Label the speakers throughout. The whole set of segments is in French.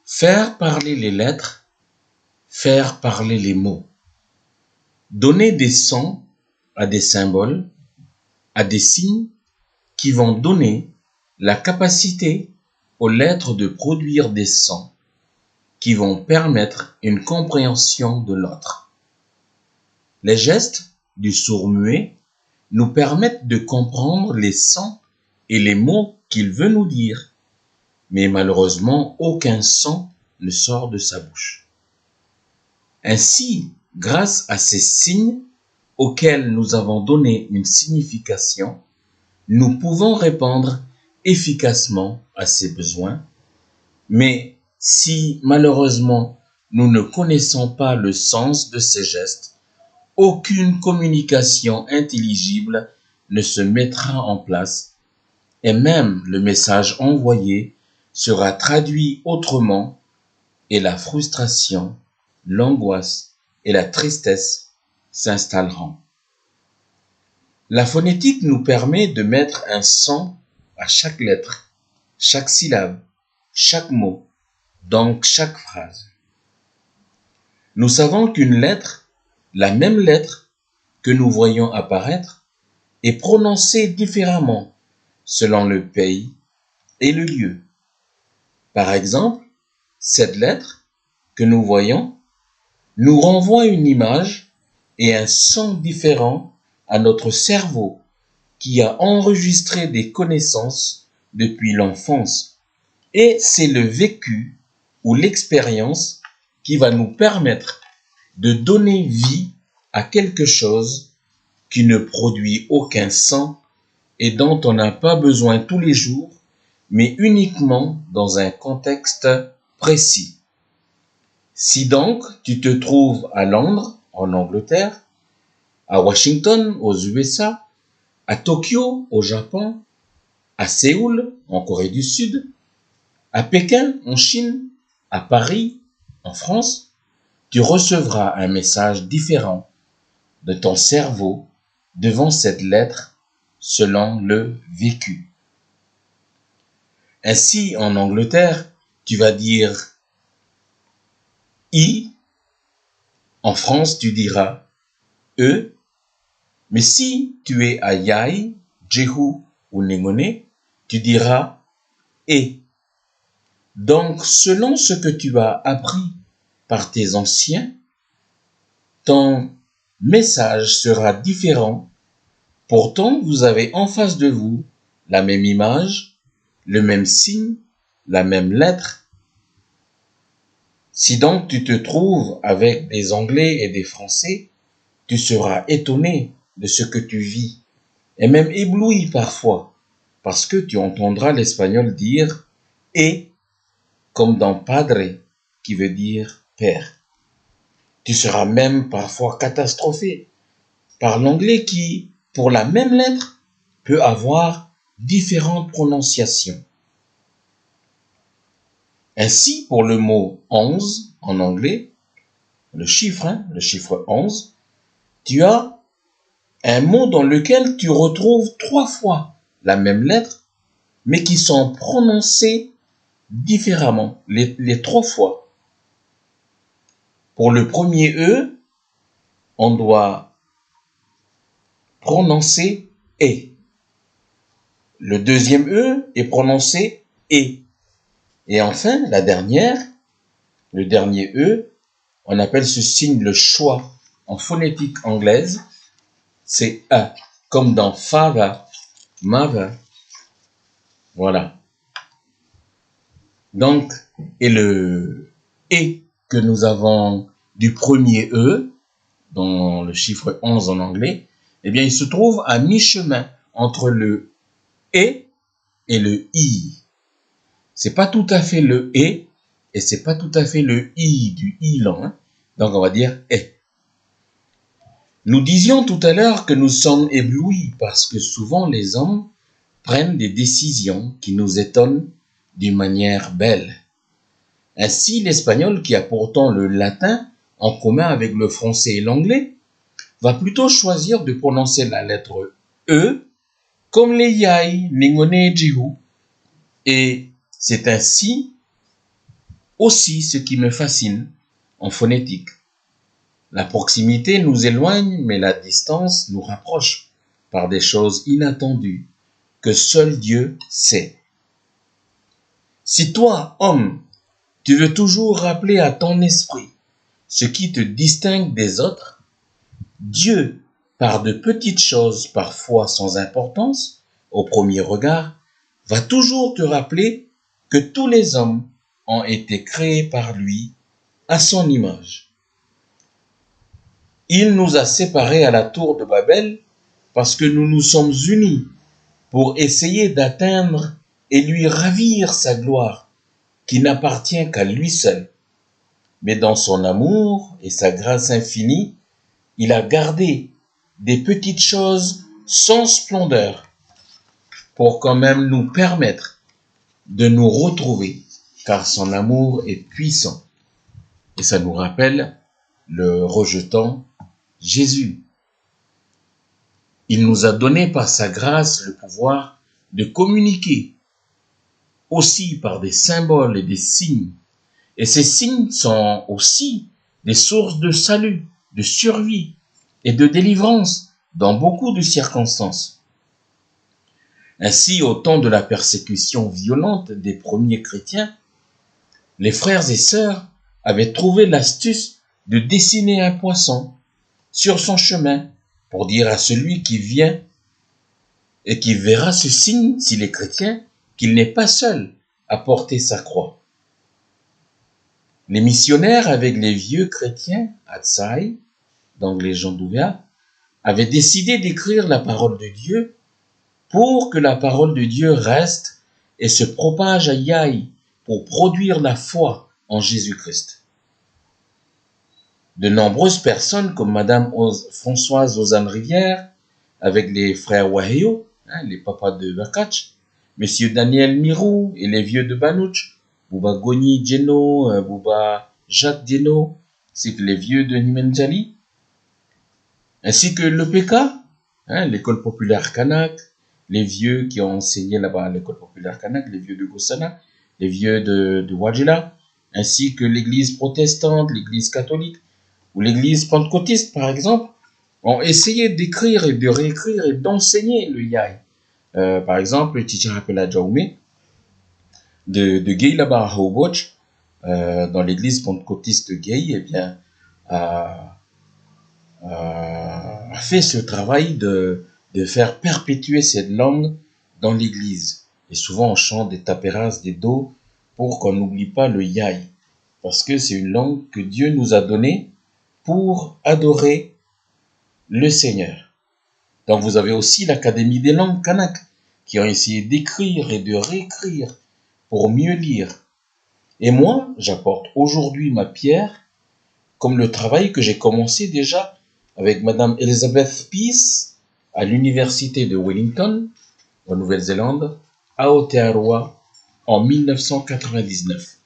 Speaker 1: Faire parler les lettres, faire parler les mots. Donner des sons à des symboles, à des signes qui vont donner la capacité aux lettres de produire des sons qui vont permettre une compréhension de l'autre. Les gestes du sourd-muet nous permettent de comprendre les sons et les mots qu'il veut nous dire, mais malheureusement aucun son ne sort de sa bouche. Ainsi, grâce à ces signes auxquels nous avons donné une signification, nous pouvons répondre efficacement à ses besoins, mais si malheureusement nous ne connaissons pas le sens de ces gestes, aucune communication intelligible ne se mettra en place et même le message envoyé sera traduit autrement et la frustration, l'angoisse et la tristesse s'installeront. La phonétique nous permet de mettre un son à chaque lettre, chaque syllabe, chaque mot, donc chaque phrase. Nous savons qu'une lettre, la même lettre que nous voyons apparaître, est prononcée différemment selon le pays et le lieu. Par exemple, cette lettre que nous voyons nous renvoie une image et un son différent à notre cerveau qui a enregistré des connaissances depuis l'enfance. Et c'est le vécu ou l'expérience qui va nous permettre de donner vie à quelque chose qui ne produit aucun son et dont on n'a pas besoin tous les jours, mais uniquement dans un contexte précis. Si donc tu te trouves à Londres, en Angleterre, à Washington, aux USA, à Tokyo, au Japon, à Séoul, en Corée du Sud, à Pékin, en Chine, à Paris, en France, tu recevras un message différent de ton cerveau devant cette lettre selon le vécu. Ainsi, en Angleterre, tu vas dire I, en France, tu diras E, mais si tu es à Yai, Jehu ou Nengone, tu diras E. Donc, selon ce que tu as appris par tes anciens, ton message sera différent. Pourtant, vous avez en face de vous la même image, le même signe, la même lettre. Si donc tu te trouves avec des Anglais et des Français, tu seras étonné de ce que tu vis et même ébloui parfois parce que tu entendras l'espagnol dire « et » comme dans padre qui veut dire père. Tu seras même parfois catastrophé par l'anglais qui, pour la même lettre, peut avoir différentes prononciations. Ainsi, pour le mot 11 en anglais, le chiffre 11, tu as un mot dans lequel tu retrouves 3 fois la même lettre, mais qui sont prononcées différemment, les 3 fois. Pour le premier E, on doit prononcer E. Le deuxième E est prononcé E. Et enfin, le dernier E, on appelle ce signe le schwa en phonétique anglaise, c'est A, comme dans father, mother. Voilà. Donc, et le E que nous avons du premier E, dans le chiffre 11 en anglais, eh bien, il se trouve à mi-chemin entre le E et le I. C'est pas tout à fait le E et c'est pas tout à fait le I du I lent. Hein? Donc, on va dire E. Nous disions tout à l'heure que nous sommes éblouis parce que souvent les hommes prennent des décisions qui nous étonnent d'une manière belle. Ainsi, l'espagnol, qui a pourtant le latin en commun avec le français et l'anglais, va plutôt choisir de prononcer la lettre E comme les Yai, Nengone et Jehu. Et c'est ainsi aussi ce qui me fascine en phonétique. La proximité nous éloigne, mais la distance nous rapproche par des choses inattendues que seul Dieu sait. Si toi, homme, tu veux toujours rappeler à ton esprit ce qui te distingue des autres, Dieu, par de petites choses parfois sans importance, au premier regard, va toujours te rappeler que tous les hommes ont été créés par lui à son image. Il nous a séparés à la tour de Babel parce que nous nous sommes unis pour essayer d'atteindre et lui ravir sa gloire qui n'appartient qu'à lui seul. Mais dans son amour et sa grâce infinie, il a gardé des petites choses sans splendeur pour quand même nous permettre de nous retrouver, car son amour est puissant. Et ça nous rappelle le rejetant Jésus. Il nous a donné par sa grâce le pouvoir de communiquer aussi par des symboles et des signes. Et ces signes sont aussi des sources de salut, de survie et de délivrance dans beaucoup de circonstances. Ainsi, au temps de la persécution violente des premiers chrétiens, les frères et sœurs avaient trouvé l'astuce de dessiner un poisson sur son chemin pour dire à celui qui vient et qui verra ce signe, s'il est chrétien, qu'il n'est pas seul à porter sa croix. Les missionnaires avec les vieux chrétiens, Atsai, donc les gens d'Ouvea, avaient décidé d'écrire la parole de Dieu pour que la parole de Dieu reste et se propage à Yai pour produire la foi en Jésus-Christ. De nombreuses personnes comme Madame Françoise Ozanne Rivière, avec les frères Waheo, les papas de Bakach, Monsieur Daniel Mirou et les vieux de Banouch, Bouba Goni Djeno, Bouba Jacques Djeno, c'est que les vieux de Nimenjali, ainsi que l'EPK, l'école populaire Kanak, les vieux qui ont enseigné là-bas à l'école populaire Kanak, les vieux de Gossana, les vieux de Wajila, ainsi que l'église protestante, l'église catholique, ou l'église pentecôtiste, par exemple, ont essayé d'écrire et de réécrire et d'enseigner le Yai. Par exemple, le teacher Apela Jaume, de Gay là-bas à Hoboch, dans l'église pentecôtiste de Gay, eh bien, a fait ce travail de faire perpétuer cette langue dans l'église. Et souvent, on chante des taperas, des dos, pour qu'on n'oublie pas le Yai. Parce que c'est une langue que Dieu nous a donnée pour adorer le Seigneur. Donc vous avez aussi l'Académie des langues Kanak, qui ont essayé d'écrire et de réécrire pour mieux lire. Et moi, j'apporte aujourd'hui ma pierre, comme le travail que j'ai commencé déjà avec Madame Elizabeth Peace à l'université de Wellington, en Nouvelle-Zélande, à Aotearoa, en 1999.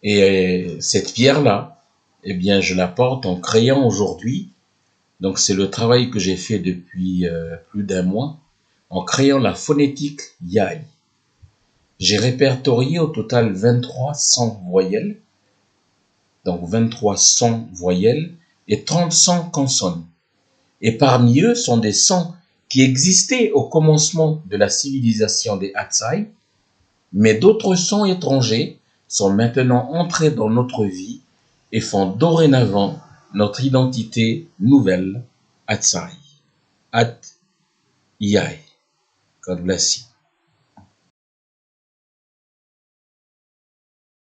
Speaker 1: Et cette pierre-là, eh bien, je la porte en créant aujourd'hui. Donc, c'est le travail que j'ai fait depuis plus d'un mois, en créant la phonétique Yai. J'ai répertorié au total 2300 voyelles, donc 2300 voyelles et 30 sons consonnes. Et parmi eux sont des sons qui existaient au commencement de la civilisation des Atsai, mais d'autres sons étrangers sont maintenant entrés dans notre vie et font dorénavant notre identité nouvelle, Atsai, At Yai. God bless you.